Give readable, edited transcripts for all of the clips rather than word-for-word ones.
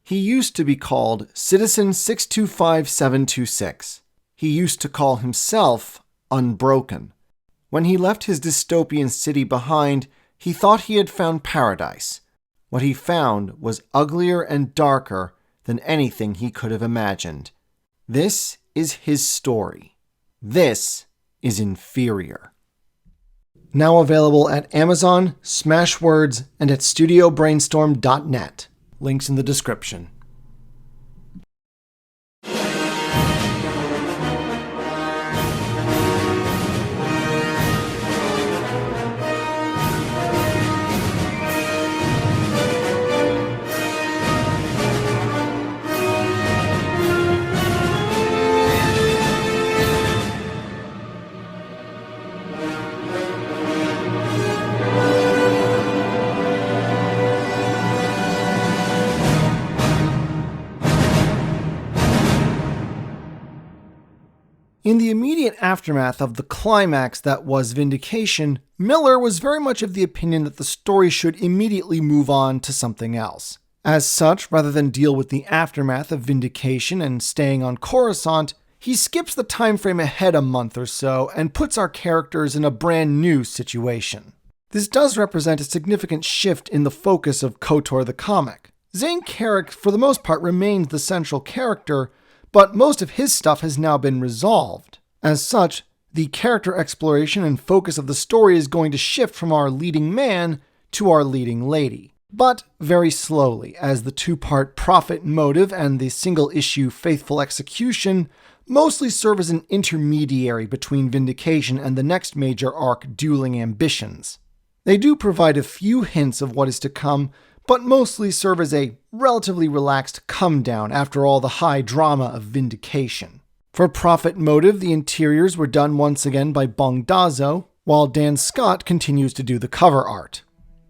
He used to be called Citizen 625726. He used to call himself Unbroken. When he left his dystopian city behind, he thought he had found paradise. What he found was uglier and darker than anything he could have imagined. This is his story. This is Inferior. Now available at Amazon, Smashwords, and at studiobrainstorm.net. Links in the description. In the immediate aftermath of the climax that was Vindication, Miller was very much of the opinion that the story should immediately move on to something else. As such, rather than deal with the aftermath of Vindication and staying on Coruscant, he skips the time frame ahead a month or so and puts our characters in a brand new situation. This does represent a significant shift in the focus of KOTOR the comic. Zane Carrick, for the most part, remains the central character, but most of his stuff has now been resolved. As such, the character exploration and focus of the story is going to shift from our leading man to our leading lady. But very slowly, as the two-part Prophet Motive and the single-issue Faithful Execution mostly serve as an intermediary between Vindication and the next major arc, Dueling Ambitions. They do provide a few hints of what is to come, but mostly serve as a relatively relaxed come-down after all the high drama of Vindication. For Prophet Motive, the interiors were done once again by Bong Dazo, while Dan Scott continues to do the cover art.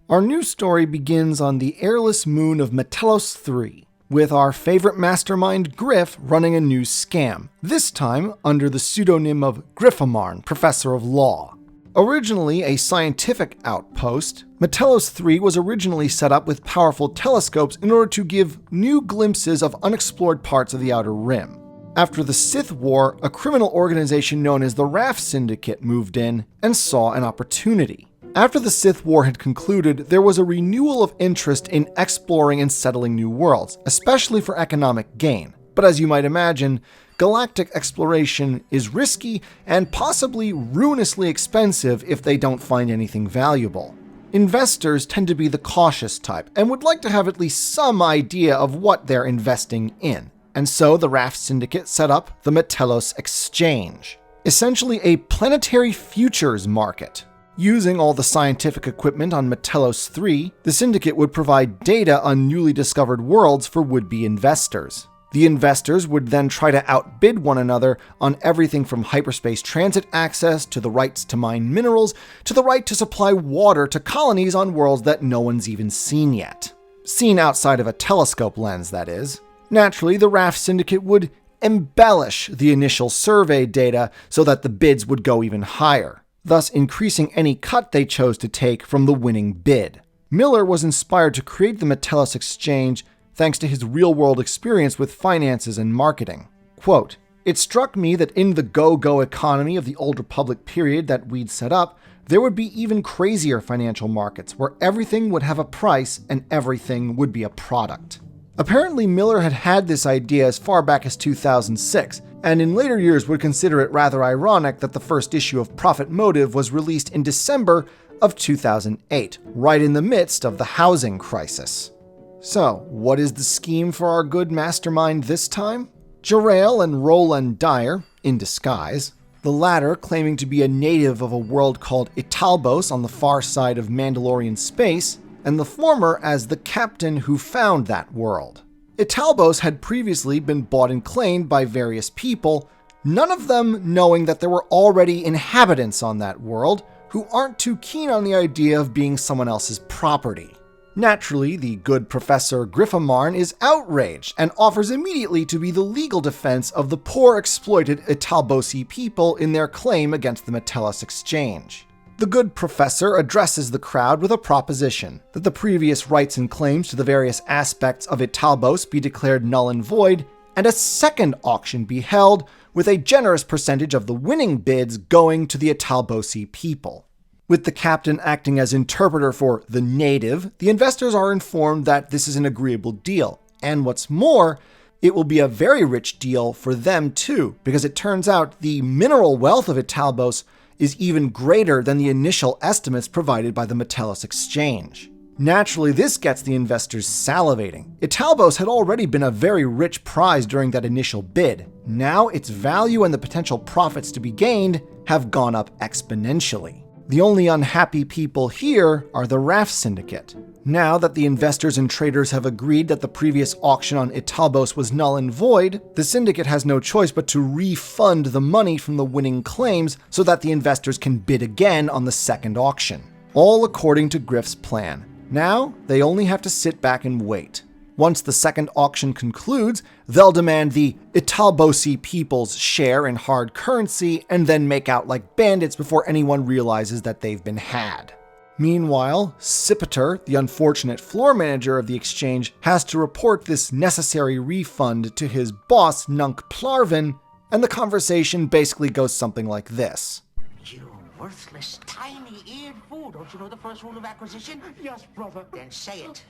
Our new story begins on the airless moon of Metelos 3, with our favorite mastermind Griff running a new scam, this time under the pseudonym of Griffamarn, Professor of Law. Originally a scientific outpost, Metelos 3 was originally set up with powerful telescopes in order to give new glimpses of unexplored parts of the Outer Rim. After the Sith War, a criminal organization known as the Raft Syndicate moved in and saw an opportunity. After the Sith War had concluded, there was a renewal of interest in exploring and settling new worlds, especially for economic gain. But as you might imagine, galactic exploration is risky and possibly ruinously expensive if they don't find anything valuable. Investors tend to be the cautious type and would like to have at least some idea of what they're investing in. And so the Raft Syndicate set up the Metelos Exchange, essentially a planetary futures market. Using all the scientific equipment on Metelos 3, the Syndicate would provide data on newly discovered worlds for would-be investors. The investors would then try to outbid one another on everything from hyperspace transit access to the rights to mine minerals to the right to supply water to colonies on worlds that no one's even seen yet. Seen outside of a telescope lens, that is. Naturally, the Raft Syndicate would embellish the initial survey data so that the bids would go even higher, thus increasing any cut they chose to take from the winning bid. Miller was inspired to create the Metelos Exchange thanks to his real-world experience with finances and marketing. Quote, "It struck me that in the go-go economy of the Old Republic period that we'd set up, there would be even crazier financial markets where everything would have a price and everything would be a product." Apparently, Miller had had this idea as far back as 2006, and in later years would consider it rather ironic that the first issue of Prophet Motive was released in December of 2008, right in the midst of the housing crisis. So, what is the scheme for our good mastermind this time? Jarail and Roland Dyer, in disguise, the latter claiming to be a native of a world called Italbos on the far side of Mandalorian space, and the former as the captain who found that world. Italbos had previously been bought and claimed by various people, none of them knowing that there were already inhabitants on that world who aren't too keen on the idea of being someone else's property. Naturally, the good Professor Griffamarn is outraged and offers immediately to be the legal defense of the poor exploited Italbosi people in their claim against the Metelos Exchange. The good professor addresses the crowd with a proposition that the previous rights and claims to the various aspects of Italbos be declared null and void, and a second auction be held, with a generous percentage of the winning bids going to the Italbosi people. With the captain acting as interpreter for the native, the investors are informed that this is an agreeable deal, and what's more, it will be a very rich deal for them too, because it turns out the mineral wealth of Italbos is even greater than the initial estimates provided by the Metellus Exchange. Naturally, this gets the investors salivating. Italbos had already been a very rich prize during that initial bid. Now its value and the potential profits to be gained have gone up exponentially. The only unhappy people here are the Raft Syndicate. Now that the investors and traders have agreed that the previous auction on Italbos was null and void, the syndicate has no choice but to refund the money from the winning claims so that the investors can bid again on the second auction. All according to Griff's plan. Now, they only have to sit back and wait. Once the second auction concludes, they'll demand the Italbosi people's share in hard currency and then make out like bandits before anyone realizes that they've been had. Meanwhile, Sipiter, the unfortunate floor manager of the exchange, has to report this necessary refund to his boss, Nunc Plarvin, and the conversation basically goes something like this. You worthless, tiny-eared fool. Don't you know the first rule of acquisition? Yes, brother. Then say it.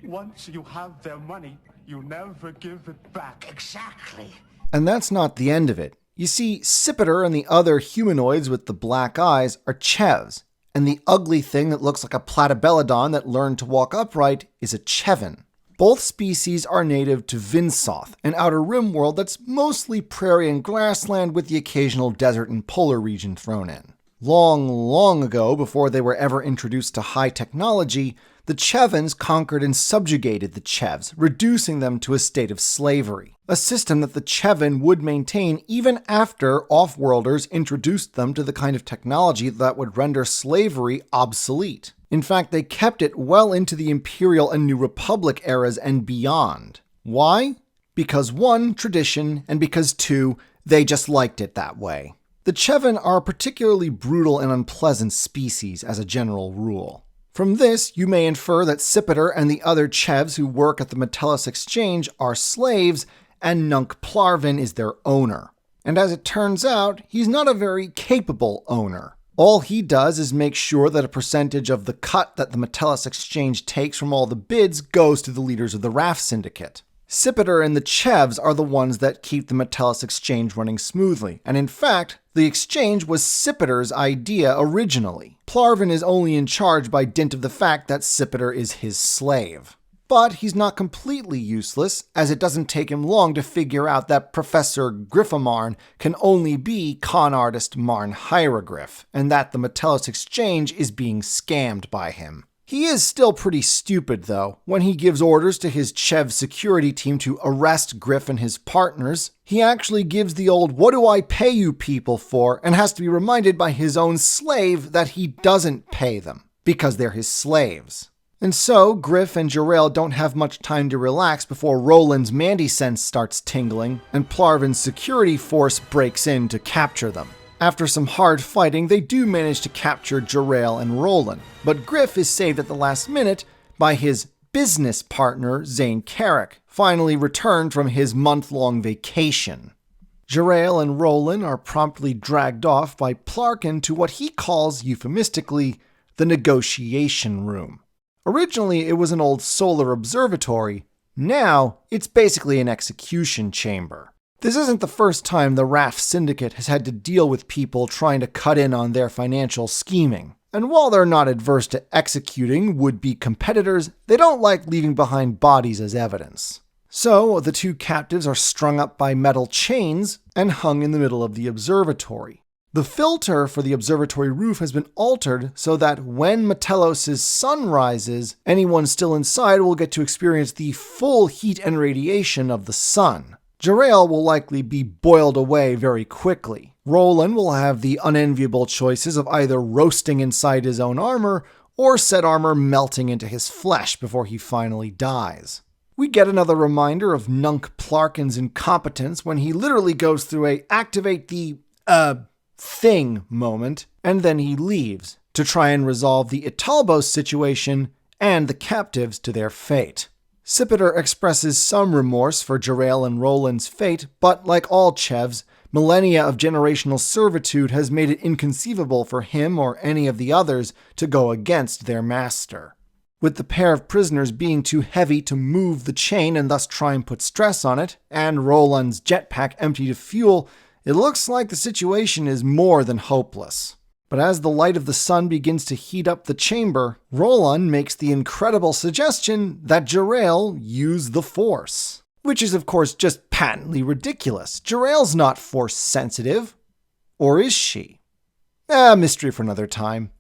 Once you have their money, you never give it back. Exactly. And that's not the end of it. You see, Sipiter and the other humanoids with the black eyes are Chevs, and the ugly thing that looks like a platybelodon that learned to walk upright is a Chevin. Both species are native to Vinsoth, an outer rim world that's mostly prairie and grassland with the occasional desert and polar region thrown in. Long, long ago, before they were ever introduced to high technology, the Chevins conquered and subjugated the Chevs, reducing them to a state of slavery. A system that the Chevin would maintain even after off-worlders introduced them to the kind of technology that would render slavery obsolete. In fact, they kept it well into the Imperial and New Republic eras and beyond. Why? Because 1, tradition, and because 2, they just liked it that way. The Chevin are a particularly brutal and unpleasant species as a general rule. From this, you may infer that Sipiter and the other Chevs who work at the Metellus Exchange are slaves, and Nunc Plarvin is their owner. And as it turns out, he's not a very capable owner. All he does is make sure that a percentage of the cut that the Metellus Exchange takes from all the bids goes to the leaders of the Raft Syndicate. Sipiter and the Chevs are the ones that keep the Metellus Exchange running smoothly, and in fact, the exchange was Sipiter's idea originally. Plarvin is only in charge by dint of the fact that Sipiter is his slave. But he's not completely useless, as it doesn't take him long to figure out that Professor Griffamarn can only be con artist Marn Hierogriff, and that the Metellus Exchange is being scammed by him. He is still pretty stupid, though. When he gives orders to his Chev security team to arrest Griff and his partners, he actually gives the old "what do I pay you people for?" and has to be reminded by his own slave that he doesn't pay them, because they're his slaves. And so, Griff and Jarael don't have much time to relax before Roland's Mandy sense starts tingling, and Plarvin's security force breaks in to capture them. After some hard fighting, they do manage to capture Jarael and Roland, but Griff is saved at the last minute by his business partner, Zane Carrick, finally returned from his month-long vacation. Jarael and Roland are promptly dragged off by Plarkin to what he calls, euphemistically, the negotiation room. Originally, it was an old solar observatory. Now, it's basically an execution chamber. This isn't the first time the Raft Syndicate has had to deal with people trying to cut in on their financial scheming. And while they're not adverse to executing would-be competitors, they don't like leaving behind bodies as evidence. So, the two captives are strung up by metal chains and hung in the middle of the observatory. The filter for the observatory roof has been altered so that when Metellus' sun rises, anyone still inside will get to experience the full heat and radiation of the sun. Jarael will likely be boiled away very quickly. Roland will have the unenviable choices of either roasting inside his own armor or said armor melting into his flesh before he finally dies. We get another reminder of Nunc Plarkin's incompetence when he literally goes through a activate the thing moment, and then he leaves to try and resolve the Italbos situation and the captives to their fate. Sipiter expresses some remorse for Jerael and Roland's fate, but like all Chevs, millennia of generational servitude has made it inconceivable for him or any of the others to go against their master. With the pair of prisoners being too heavy to move the chain and thus try and put stress on it, and Roland's jetpack empty of fuel, it looks like the situation is more than hopeless. But as the light of the sun begins to heat up the chamber, Roland makes the incredible suggestion that Jerael use the Force. Which is of course just patently ridiculous. Jerael's not Force sensitive. Or is she? Mystery for another time.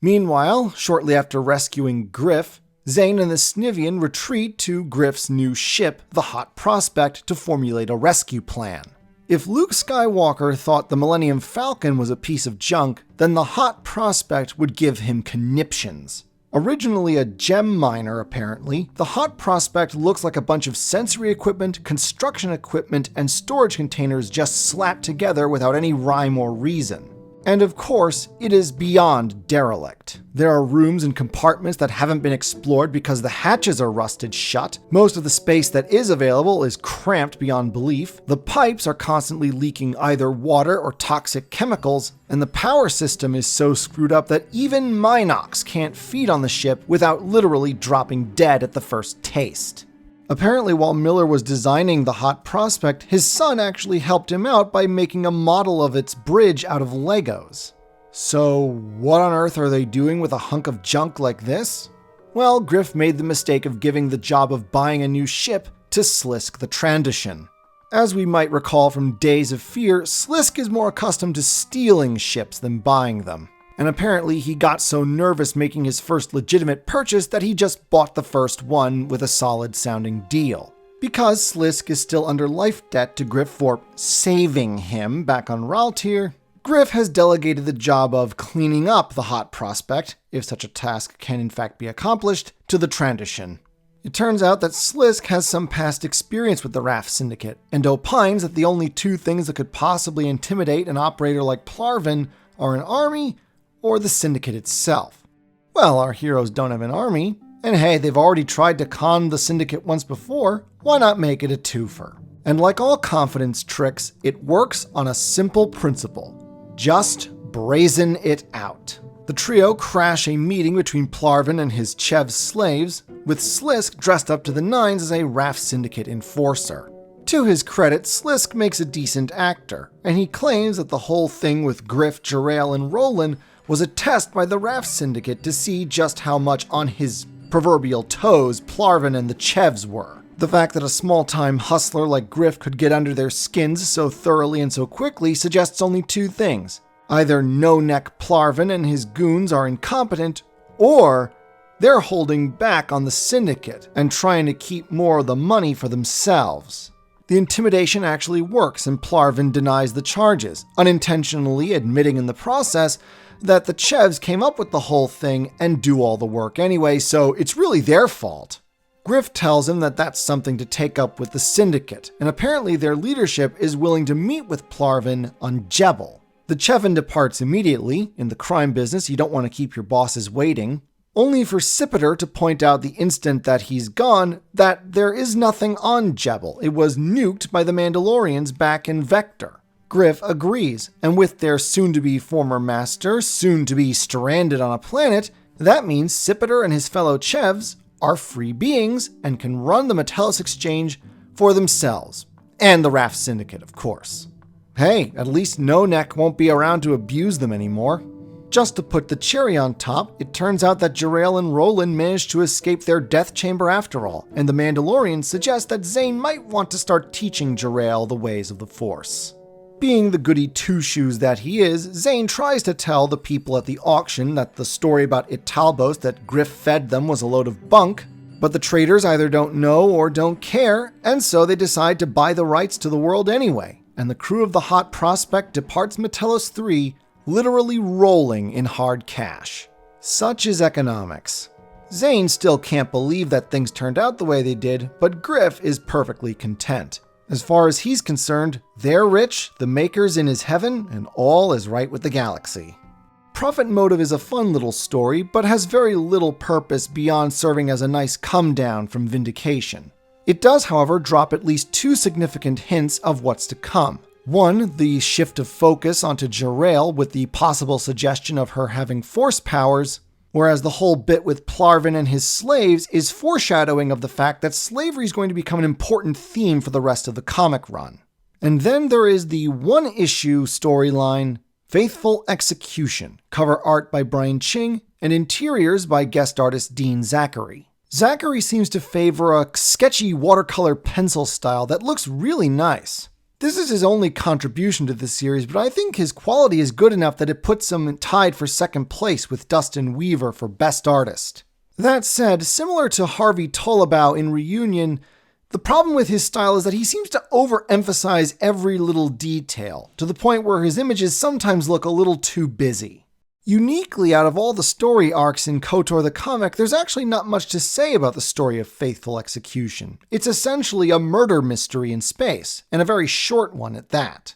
Meanwhile, shortly after rescuing Griff, Zane and the Snivian retreat to Griff's new ship, the Hot Prospect, to formulate a rescue plan. If Luke Skywalker thought the Millennium Falcon was a piece of junk, then the Hot Prospect would give him conniptions. Originally a gem miner, apparently, the Hot Prospect looks like a bunch of sensory equipment, construction equipment, and storage containers just slapped together without any rhyme or reason. And of course, it is beyond derelict. There are rooms and compartments that haven't been explored because the hatches are rusted shut. Most of the space that is available is cramped beyond belief. The pipes are constantly leaking either water or toxic chemicals, and the power system is so screwed up that even Minox can't feed on the ship without literally dropping dead at the first taste. Apparently, while Miller was designing the Hot Prospect, his son actually helped him out by making a model of its bridge out of Legos. So, what on earth are they doing with a hunk of junk like this? Well, Griff made the mistake of giving the job of buying a new ship to Slisk the Trandoshan. As we might recall from Days of Fear, Slisk is more accustomed to stealing ships than buying them. And apparently he got so nervous making his first legitimate purchase that he just bought the first one with a solid sounding deal. Because Slisk is still under life debt to Griff for saving him back on Raltyr, Griff has delegated the job of cleaning up the Hot Prospect, if such a task can in fact be accomplished, to the Trandoshan. It turns out that Slisk has some past experience with the RAF Syndicate, and opines that the only two things that could possibly intimidate an operator like Plarvin are an army or the Syndicate itself. Well, our heroes don't have an army, and hey, they've already tried to con the Syndicate once before, why not make it a twofer? And like all confidence tricks, it works on a simple principle. Just brazen it out. The trio crash a meeting between Plarvin and his Chev slaves, with Slisk dressed up to the nines as a RAF Syndicate enforcer. To his credit, Slisk makes a decent actor, and he claims that the whole thing with Griff, Jerael, and Roland was a test by the RAF Syndicate to see just how much on his proverbial toes Plarvin and the Chevs were. The fact that a small-time hustler like Griff could get under their skins so thoroughly and so quickly suggests only two things. Either no-neck Plarvin and his goons are incompetent, or they're holding back on the Syndicate and trying to keep more of the money for themselves. The intimidation actually works, and Plarvin denies the charges, unintentionally admitting in the process that the Chevs came up with the whole thing and do all the work anyway, so it's really their fault. Griff tells him that that's something to take up with the Syndicate, and apparently their leadership is willing to meet with Plarvin on Jebel. The Chevin departs immediately. In the crime business, you don't want to keep your bosses waiting. Only for Sipiter to point out the instant that he's gone that there is nothing on Jebel. It was nuked by the Mandalorians back in Vector. Griff agrees, and with their soon-to-be former master, soon-to-be stranded on a planet, that means Sipiter and his fellow Chevs are free beings and can run the Metellus Exchange for themselves. And the RAF Syndicate, of course. Hey, at least No-Neck won't be around to abuse them anymore. Just to put the cherry on top, it turns out that Jerael and Roland managed to escape their death chamber after all, and the Mandalorians suggest that Zane might want to start teaching Jerael the ways of the Force. Being the goody two-shoes that he is, Zane tries to tell the people at the auction that the story about Italbos that Griff fed them was a load of bunk, but the traders either don't know or don't care, and so they decide to buy the rights to the world anyway, and the crew of the Hot Prospect departs Metellus 3, literally rolling in hard cash. Such is economics. Zane still can't believe that things turned out the way they did, but Griff is perfectly content. As far as he's concerned, they're rich, the maker's in his heaven, and all is right with the galaxy. Profit Motive is a fun little story, but has very little purpose beyond serving as a nice come-down from Vindication. It does, however, drop at least 2 significant hints of what's to come. One, the shift of focus onto Jerael with the possible suggestion of her having force powers, whereas the whole bit with Plarvin and his slaves is foreshadowing of the fact that slavery is going to become an important theme for the rest of the comic run. And then there is the one-issue storyline, Faithful Execution, cover art by Brian Ching, and interiors by guest artist Dean Zachary. Zachary seems to favor a sketchy watercolor pencil style that looks really nice. This is his only contribution to this series, but I think his quality is good enough that it puts him tied for second place with Dustin Weaver for Best Artist. That said, similar to Harvey Tolabau in Reunion, the problem with his style is that he seems to overemphasize every little detail, to the point where his images sometimes look a little too busy. Uniquely, out of all the story arcs in KOTOR the comic, there's actually not much to say about the story of Faithful Execution. It's essentially a murder mystery in space, and a very short one at that.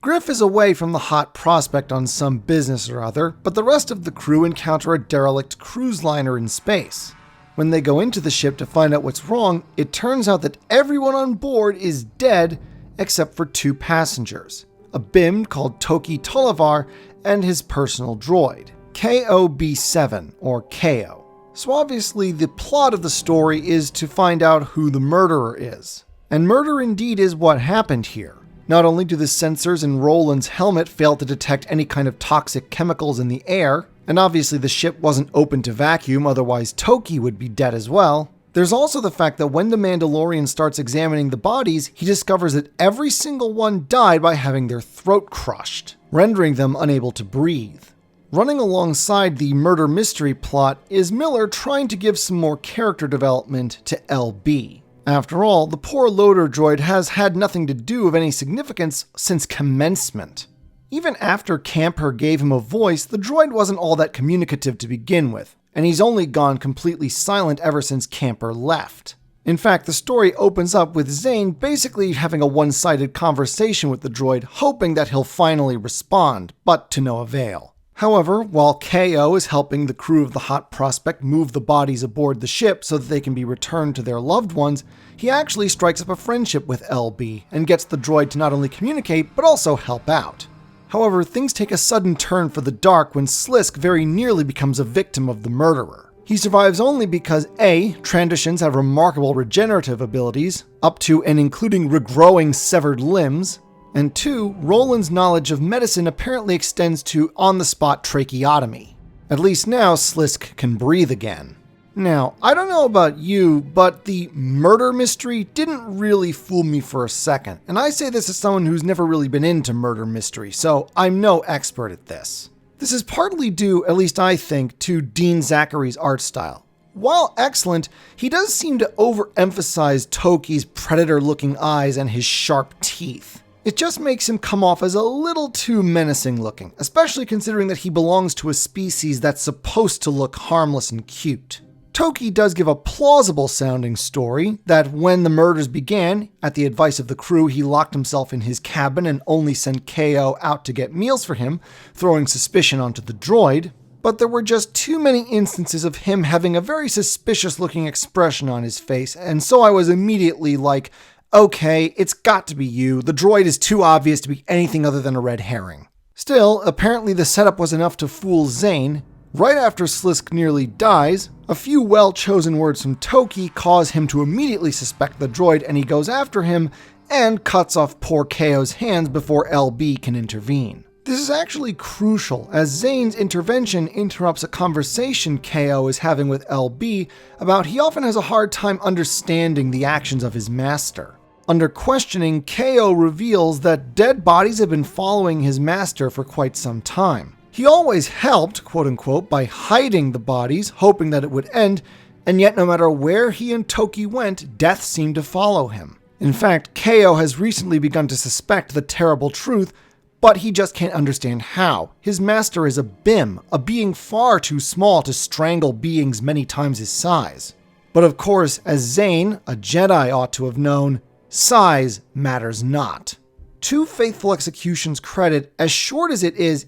Griff is away from the hot prospect on some business or other, but the rest of the crew encounter a derelict cruise liner in space. When they go into the ship to find out what's wrong, it turns out that everyone on board is dead except for 2 passengers, a BIM called Toki Tolavar and his personal droid, KOB7, or KO. So obviously the plot of the story is to find out who the murderer is. And murder indeed is what happened here. Not only do the sensors in Roland's helmet fail to detect any kind of toxic chemicals in the air, and obviously the ship wasn't open to vacuum, otherwise Toki would be dead as well, there's also the fact that when the Mandalorian starts examining the bodies, he discovers that every single one died by having their throat crushed, rendering them unable to breathe. Running alongside the murder mystery plot is Miller trying to give some more character development to LB. After all, the poor loader droid has had nothing to do of any significance since commencement. Even after Camper gave him a voice, the droid wasn't all that communicative to begin with, and he's only gone completely silent ever since Camper left. In fact, the story opens up with Zane basically having a one-sided conversation with the droid, hoping that he'll finally respond, but to no avail. However, while KO is helping the crew of the Hot Prospect move the bodies aboard the ship so that they can be returned to their loved ones, he actually strikes up a friendship with LB and gets the droid to not only communicate, but also help out. However, things take a sudden turn for the dark when Slisk very nearly becomes a victim of the murderer. He survives only because A, Transitions have remarkable regenerative abilities, up to and including regrowing severed limbs, and 2, Roland's knowledge of medicine apparently extends to on-the-spot tracheotomy. At least now, Slisk can breathe again. Now, I don't know about you, but the murder mystery didn't really fool me for a second, and I say this as someone who's never really been into murder mystery, so I'm no expert at this. This is partly due, at least I think, to Dean Zachary's art style. While excellent, he does seem to overemphasize Toki's predator-looking eyes and his sharp teeth. It just makes him come off as a little too menacing looking, especially considering that he belongs to a species that's supposed to look harmless and cute. Toki does give a plausible sounding story that when the murders began, at the advice of the crew, he locked himself in his cabin and only sent KO out to get meals for him, throwing suspicion onto the droid. But there were just too many instances of him having a very suspicious looking expression on his face, and so I was immediately like, okay, it's got to be you. The droid is too obvious to be anything other than a red herring. Still, apparently the setup was enough to fool Zane. Right after Slisk nearly dies, a few well-chosen words from Toki cause him to immediately suspect the droid, and he goes after him and cuts off poor KO's hands before LB can intervene. This is actually crucial, as Zane's intervention interrupts a conversation KO is having with LB about he often has a hard time understanding the actions of his master. Under questioning, KO reveals that dead bodies have been following his master for quite some time. He always helped, quote-unquote, by hiding the bodies, hoping that it would end, and yet no matter where he and Toki went, death seemed to follow him. In fact, KO has recently begun to suspect the terrible truth, but he just can't understand how. His master is a BIM, a being far too small to strangle beings many times his size. But of course, as Zane, a Jedi, ought to have known, Size matters not. To Faithful Execution's credit, as short as it is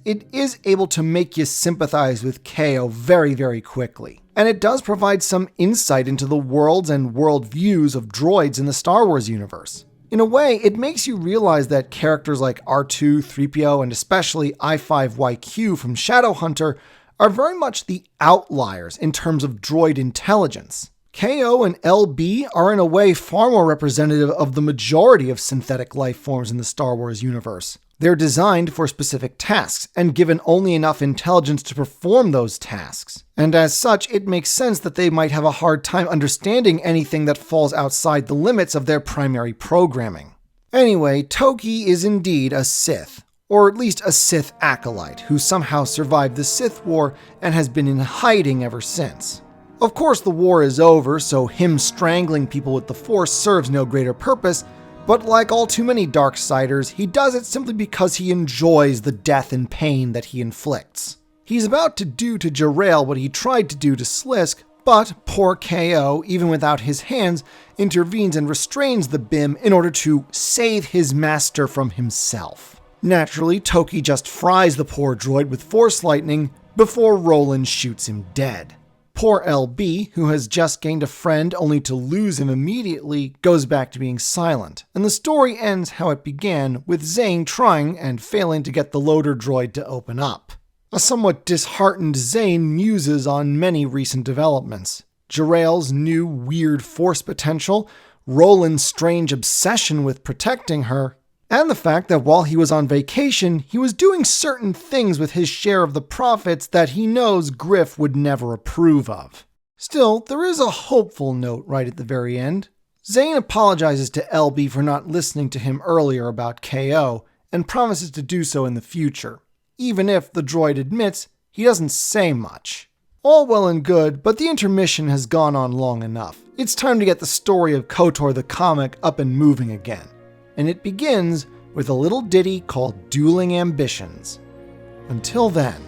able to make you sympathize with KO very, very quickly. And it does provide some insight into the worlds and worldviews of droids in the Star Wars universe. In a way, it makes you realize that characters like R2, 3PO, and especially I-5YQ from Shadowhunter are very much the outliers in terms of droid intelligence. KO and LB are in a way far more representative of the majority of synthetic life forms in the Star Wars universe. They're designed for specific tasks and given only enough intelligence to perform those tasks. And as such, it makes sense that they might have a hard time understanding anything that falls outside the limits of their primary programming. Anyway, Toki is indeed a Sith, or at least a Sith acolyte who somehow survived the Sith War and has been in hiding ever since. Of course, the war is over, so him strangling people with the Force serves no greater purpose, but like all too many Darksiders, he does it simply because he enjoys the death and pain that he inflicts. He's about to do to Jarail what he tried to do to Slisk, but poor KO, even without his hands, intervenes and restrains the BIM in order to save his master from himself. Naturally, Toki just fries the poor droid with Force lightning before Roland shoots him dead. Poor LB, who has just gained a friend only to lose him immediately, goes back to being silent, and the story ends how it began, with Zane trying and failing to get the loader droid to open up. A somewhat disheartened Zane muses on many recent developments. Jarail's new weird Force potential, Roland's strange obsession with protecting her, and the fact that while he was on vacation, he was doing certain things with his share of the profits that he knows Griff would never approve of. Still, there is a hopeful note right at the very end. Zane apologizes to LB for not listening to him earlier about KO, and promises to do so in the future, even if the droid admits he doesn't say much. All well and good, but the intermission has gone on long enough. It's time to get the story of KOTOR the comic up and moving again. And it begins with a little ditty called Dueling Ambitions. Until then.